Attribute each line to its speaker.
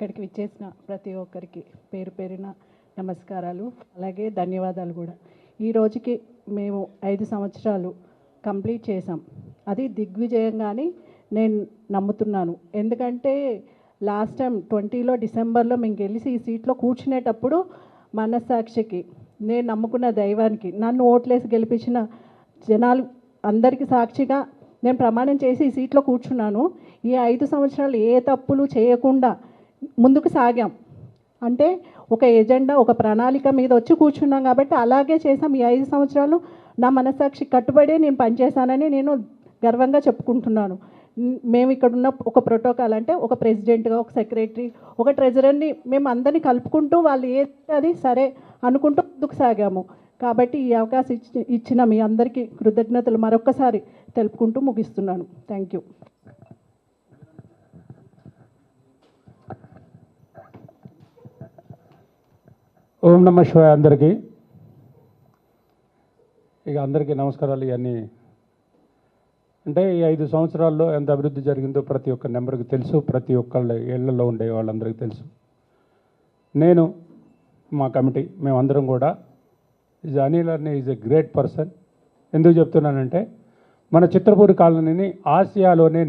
Speaker 1: ఇక్కడికి విచ్చేసిన ప్రతి ఒక్కరికి పేరు పేరున నమస్కారాలు, అలాగే ధన్యవాదాలు కూడా. ఈ రోజుకి మేము 5 సంవత్సరాలు కంప్లీట్ చేసాం. అది దిగ్విజయంగాని నేను నమ్ముతున్నాను. ఎందుకంటే లాస్ట్ టైం 20లో డిసెంబర్లో మేము గెలిచి ఈ సీట్లో కూర్చునేటప్పుడు మనస్సాక్షికి, నేను నమ్ముకున్న దైవానికి, నన్ను ఓట్లేసి గెలిపించిన జనాలు అందరికీ సాక్షిగా నేను ప్రమాణం చేసి ఈ సీట్లో కూర్చున్నాను. ఈ 5 సంవత్సరాలు ఏ తప్పులు చేయకుండా ముందుకు సాగాం. అంటే ఒక ఎజెండా, ఒక ప్రణాళిక మీద వచ్చి కూర్చున్నాం కాబట్టి అలాగే చేసాం. ఈ 5 సంవత్సరాలు నా మనస్సాక్షి కట్టుబడే నేను పనిచేశానని నేను గర్వంగా చెప్పుకుంటున్నాను. మేము ఇక్కడ ఉన్న ఒక ప్రోటోకాల్ అంటే ఒక ప్రెసిడెంట్గా, ఒక సెక్రటరీ, ఒక ట్రెజరర్ని మేము అందరినీ కలుపుకుంటూ వాళ్ళు అది సరే అనుకుంటూ ముందుకు సాగాము. కాబట్టి ఈ అవకాశం ఇచ్చిన మీ అందరికీ కృతజ్ఞతలు మరొక్కసారి తెలుపుకుంటూ ముగిస్తున్నాను. Thank you.
Speaker 2: ఓం నమ శివాయ. అందరికీ అందరికీ నమస్కారాలు. ఇవన్నీ అంటే ఈ 5 సంవత్సరాల్లో ఎంత అభివృద్ధి జరిగిందో ప్రతి ఒక్క నెంబర్కి తెలుసు, ప్రతి ఒక్కళ్ళ ఇళ్లలో ఉండే వాళ్ళందరికీ తెలుసు. నేను, మా కమిటీ, మేమందరం కూడా అనిల్ అనే ఈజ్ ఎ గ్రేట్ పర్సన్. ఎందుకు చెప్తున్నానంటే మన చిత్రపూరి కాలనీని ఆసియాలోనే